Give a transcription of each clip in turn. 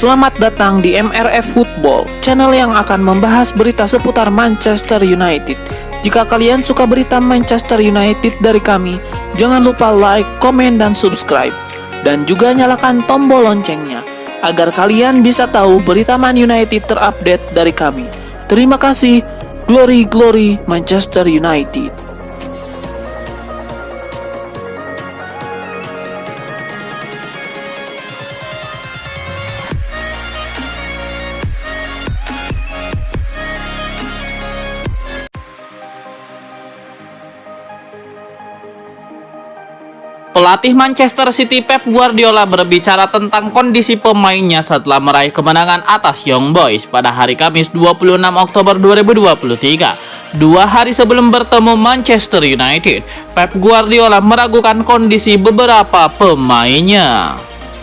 Selamat datang di MRF Football, channel yang akan membahas berita seputar Manchester United. Jika kalian suka berita Manchester United dari kami, jangan lupa like, komen, dan subscribe. Dan juga nyalakan tombol loncengnya, agar kalian bisa tahu berita Man United terupdate dari kami. Terima kasih, Glory Glory Manchester United. Pelatih Manchester City Pep Guardiola berbicara tentang kondisi pemainnya setelah meraih kemenangan atas Young Boys pada hari Kamis 26 Oktober 2023. 2 hari sebelum bertemu Manchester United, Pep Guardiola meragukan kondisi beberapa pemainnya.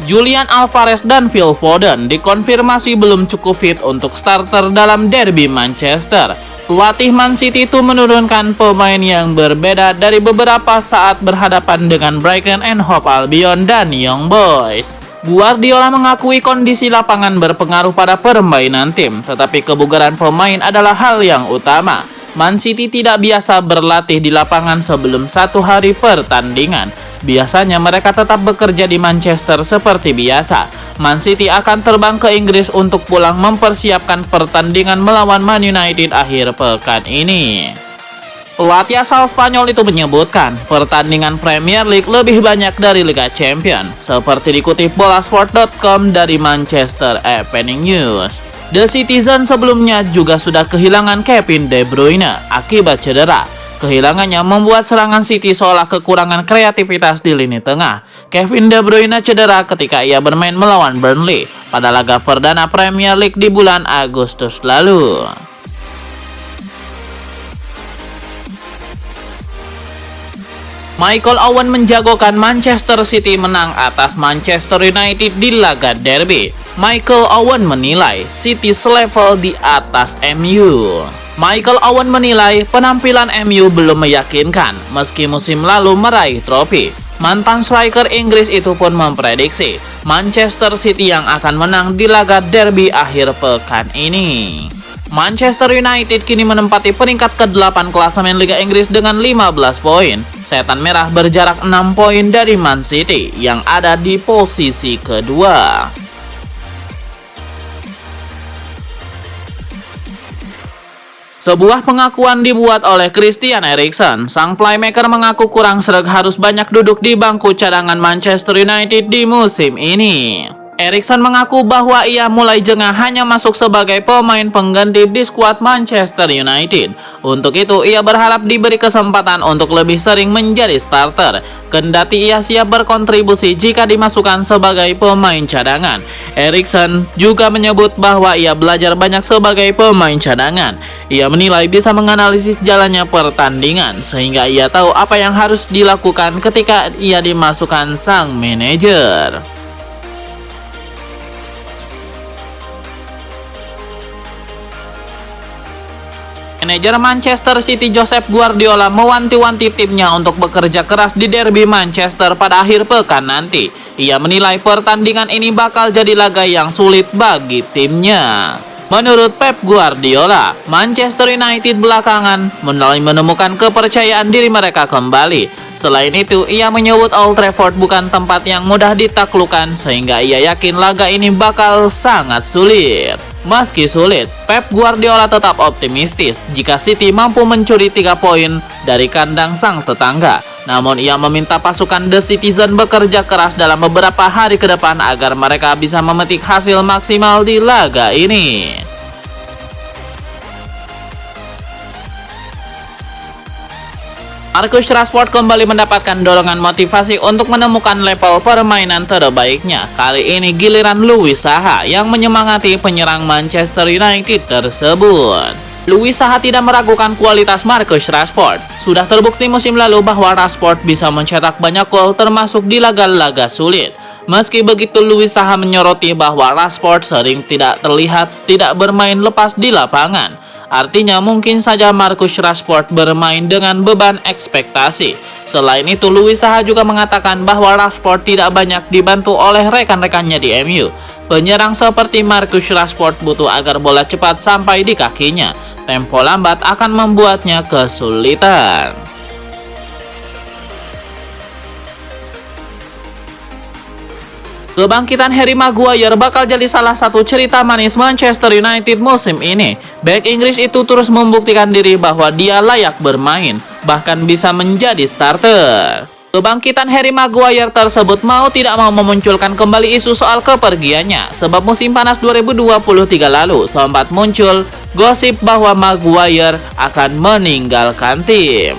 Julian Alvarez dan Phil Foden dikonfirmasi belum cukup fit untuk starter dalam derby Manchester. Pelatih Man City itu menurunkan pemain yang berbeda dari beberapa saat berhadapan dengan Brighton and Hove Albion dan Young Boys. Guardiola mengakui kondisi lapangan berpengaruh pada permainan tim, tetapi kebugaran pemain adalah hal yang utama. Man City tidak biasa berlatih di lapangan sebelum 1 hari pertandingan. Biasanya mereka tetap bekerja di Manchester seperti biasa. Man City akan terbang ke Inggris untuk pulang mempersiapkan pertandingan melawan Man United akhir pekan ini. Pelatih asal Spanyol itu menyebutkan pertandingan Premier League lebih banyak dari Liga Champions, seperti dikutip bolasport.com dari Manchester Evening News. The Citizen sebelumnya juga sudah kehilangan Kevin De Bruyne akibat cedera. Kehilangannya membuat serangan City seolah kekurangan kreativitas di lini tengah. Kevin De Bruyne cedera ketika ia bermain melawan Burnley pada laga perdana Premier League di bulan Agustus lalu. Michael Owen menjagokan Manchester City menang atas Manchester United di laga derby. Michael Owen menilai City selevel di atas MU. Michael Owen menilai penampilan MU belum meyakinkan meski musim lalu meraih trofi. Mantan striker Inggris itu pun memprediksi Manchester City yang akan menang di laga derby akhir pekan ini. Manchester United kini menempati peringkat ke-8 klasemen Liga Inggris dengan 15 poin. Setan Merah berjarak 6 poin dari Man City yang ada di posisi kedua. Sebuah pengakuan dibuat oleh Christian Eriksen. Sang playmaker mengaku kurang sreg harus banyak duduk di bangku cadangan Manchester United di musim ini. Eriksen mengaku bahwa ia mulai jengah hanya masuk sebagai pemain pengganti di skuad Manchester United. Untuk itu, ia berharap diberi kesempatan untuk lebih sering menjadi starter. Kendati ia siap berkontribusi jika dimasukkan sebagai pemain cadangan. Eriksen juga menyebut bahwa ia belajar banyak sebagai pemain cadangan. Ia menilai bisa menganalisis jalannya pertandingan, sehingga ia tahu apa yang harus dilakukan ketika ia dimasukkan sang manajer. Manajer Manchester City Josep Guardiola mewanti-wanti timnya untuk bekerja keras di derby Manchester pada akhir pekan nanti. Ia menilai pertandingan ini bakal jadi laga yang sulit bagi timnya. Menurut Pep Guardiola, Manchester United belakangan mulai menemukan kepercayaan diri mereka kembali. Selain itu, ia menyebut Old Trafford bukan tempat yang mudah ditaklukkan, sehingga ia yakin laga ini bakal sangat sulit. Meski sulit, Pep Guardiola tetap optimistis jika City mampu mencuri 3 poin dari kandang sang tetangga. Namun ia meminta pasukan The Citizen bekerja keras dalam beberapa hari ke depan agar mereka bisa memetik hasil maksimal di laga ini. Marcus Rashford kembali mendapatkan dorongan motivasi untuk menemukan level permainan terbaiknya. Kali ini giliran Louis Saha yang menyemangati penyerang Manchester United tersebut. Louis Saha tidak meragukan kualitas Marcus Rashford. Sudah terbukti musim lalu bahwa Rashford bisa mencetak banyak gol termasuk di laga-laga sulit. Meski begitu, Louis Saha menyoroti bahwa Rashford sering tidak terlihat tidak bermain lepas di lapangan. Artinya mungkin saja Marcus Rashford bermain dengan beban ekspektasi. Selain itu, Louis Saha juga mengatakan bahwa Rashford tidak banyak dibantu oleh rekan-rekannya di MU. Penyerang seperti Marcus Rashford butuh agar bola cepat sampai di kakinya. Tempo lambat akan membuatnya kesulitan. Kebangkitan Harry Maguire bakal jadi salah satu cerita manis Manchester United musim ini. Bek Inggris itu terus membuktikan diri bahwa dia layak bermain, bahkan bisa menjadi starter. Kebangkitan Harry Maguire tersebut mau tidak mau memunculkan kembali isu soal kepergiannya, sebab musim panas 2023 lalu sempat muncul gosip bahwa Maguire akan meninggalkan tim.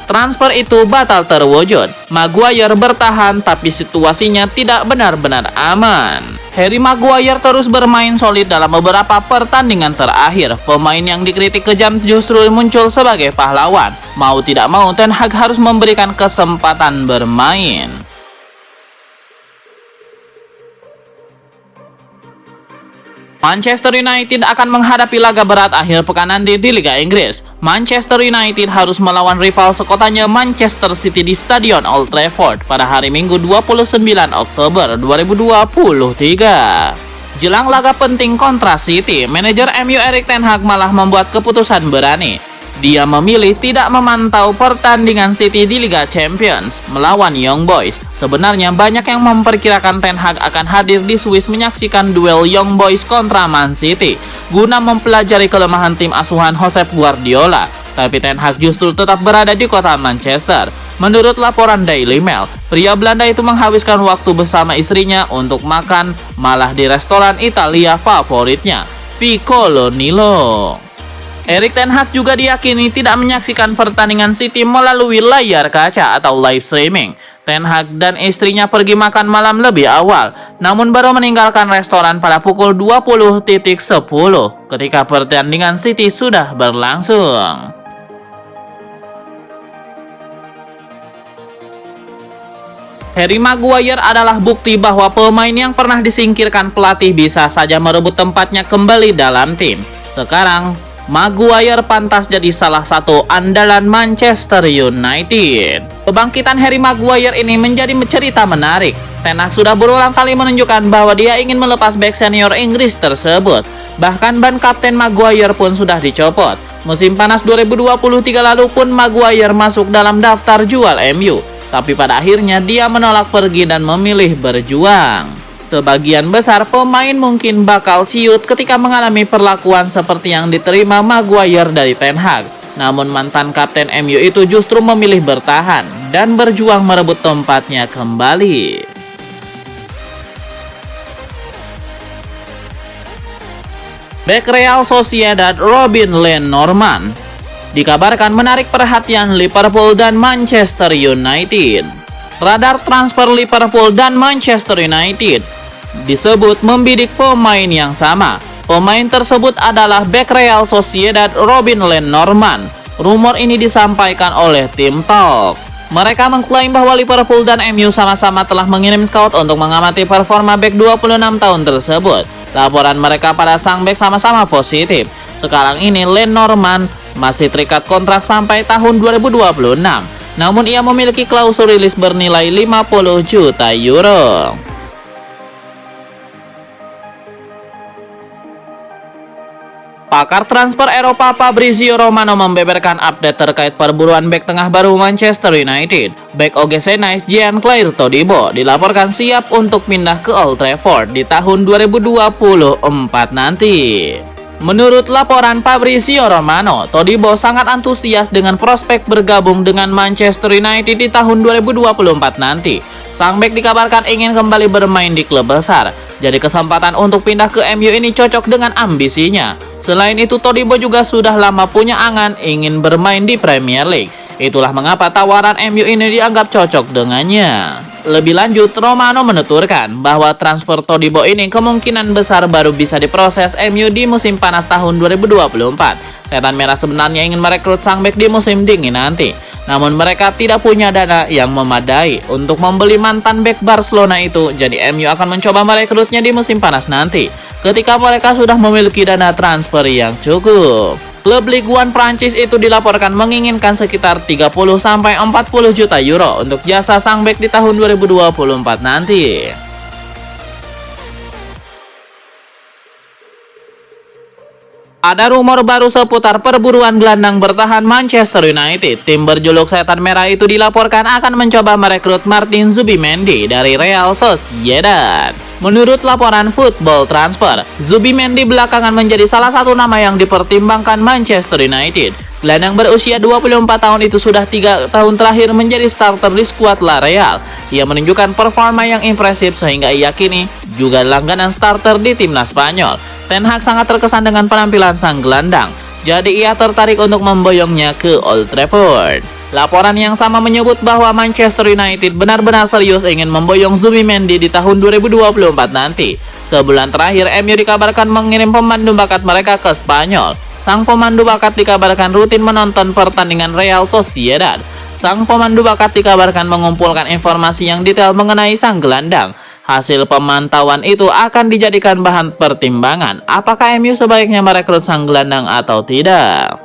Transfer itu batal terwujud. Maguire bertahan tapi situasinya tidak benar-benar aman. Harry Maguire terus bermain solid dalam beberapa pertandingan terakhir. Pemain yang dikritik kejam justru muncul sebagai pahlawan. Mau tidak mau Ten Hag harus memberikan kesempatan bermain. Manchester United akan menghadapi laga berat akhir pekan nanti di Liga Inggris. Manchester United harus melawan rival sekotanya Manchester City di Stadion Old Trafford pada hari Minggu 29 Oktober 2023. Jelang laga penting kontra City, manajer MU Erik ten Hag malah membuat keputusan berani. Dia memilih tidak memantau pertandingan City di Liga Champions melawan Young Boys. Sebenarnya banyak yang memperkirakan Ten Hag akan hadir di Swiss menyaksikan duel Young Boys kontra Man City guna mempelajari kelemahan tim asuhan Josep Guardiola. Tapi Ten Hag justru tetap berada di kota Manchester. Menurut laporan Daily Mail, pria Belanda itu menghabiskan waktu bersama istrinya untuk makan malah di restoran Italia favoritnya, Piccolo Nilo. Erik ten Hag juga diyakini tidak menyaksikan pertandingan City melalui layar kaca atau live streaming. Ten Hag dan istrinya pergi makan malam lebih awal, namun baru meninggalkan restoran pada pukul 20.10 ketika pertandingan City sudah berlangsung. Harry Maguire adalah bukti bahwa pemain yang pernah disingkirkan pelatih bisa saja merebut tempatnya kembali dalam tim. Sekarang, Maguire pantas jadi salah satu andalan Manchester United. Kebangkitan Harry Maguire ini menjadi cerita menarik. Ten Hag sudah berulang kali menunjukkan bahwa dia ingin melepas bek senior Inggris tersebut. Bahkan ban kapten Maguire pun sudah dicopot. Musim panas 2023 lalu pun Maguire masuk dalam daftar jual MU. Tapi pada akhirnya dia menolak pergi dan memilih berjuang. Sebagian besar pemain mungkin bakal ciut ketika mengalami perlakuan seperti yang diterima Maguire dari Ten Hag. Namun mantan kapten MU itu justru memilih bertahan dan berjuang merebut tempatnya kembali. Bek Real Sociedad Robin Lenormand dikabarkan menarik perhatian Liverpool dan Manchester United. Radar transfer Liverpool dan Manchester United disebut membidik pemain yang sama. Pemain tersebut adalah bek Real Sociedad Robin Lenormand. Rumor ini disampaikan oleh tim Talk. Mereka mengklaim bahwa Liverpool dan MU sama-sama telah mengirim scout untuk mengamati performa bek 26 tahun tersebut. Laporan mereka pada sang bek sama-sama positif. Sekarang ini Lenormand masih terikat kontrak sampai tahun 2026. Namun ia memiliki klausul rilis bernilai 50 juta euro. Pakar transfer Eropa Fabrizio Romano membeberkan update terkait perburuan bek tengah baru Manchester United. Bek OGC Nice Jean-Claire Todibo dilaporkan siap untuk pindah ke Old Trafford di tahun 2024 nanti. Menurut laporan Fabrizio Romano, Todibo sangat antusias dengan prospek bergabung dengan Manchester United di tahun 2024 nanti. Sang bek dikabarkan ingin kembali bermain di klub besar. Jadi kesempatan untuk pindah ke MU ini cocok dengan ambisinya. Selain itu, Todibo juga sudah lama punya angan ingin bermain di Premier League. Itulah mengapa tawaran MU ini dianggap cocok dengannya. Lebih lanjut, Romano menuturkan bahwa transfer Todibo ini kemungkinan besar baru bisa diproses MU di musim panas tahun 2024. Setan Merah sebenarnya ingin merekrut sang bek di musim dingin nanti. Namun mereka tidak punya dana yang memadai untuk membeli mantan bek Barcelona itu. Jadi MU akan mencoba merekrutnya di musim panas nanti, ketika mereka sudah memiliki dana transfer yang cukup. Klub Ligue 1 Prancis itu dilaporkan menginginkan sekitar 30-40 juta euro untuk jasa sang bek di tahun 2024 nanti. Ada rumor baru seputar perburuan gelandang bertahan Manchester United. Tim berjuluk Setan Merah itu dilaporkan akan mencoba merekrut Martin Zubimendi dari Real Sociedad. Menurut laporan Football Transfer, Zubimendi belakangan menjadi salah satu nama yang dipertimbangkan Manchester United. Gelandang berusia 24 tahun itu sudah 3 tahun terakhir menjadi starter di skuad La Real. Ia menunjukkan performa yang impresif sehingga ia kini juga langganan starter di timnas Spanyol. Ten Hag sangat terkesan dengan penampilan sang gelandang, jadi ia tertarik untuk memboyongnya ke Old Trafford. Laporan yang sama menyebut bahwa Manchester United benar-benar serius ingin memboyong Zubimendi di tahun 2024 nanti. Sebulan terakhir, MU dikabarkan mengirim pemandu bakat mereka ke Spanyol. Sang pemandu bakat dikabarkan rutin menonton pertandingan Real Sociedad. Sang pemandu bakat dikabarkan mengumpulkan informasi yang detail mengenai sang gelandang. Hasil pemantauan itu akan dijadikan bahan pertimbangan apakah MU sebaiknya merekrut sang gelandang atau tidak.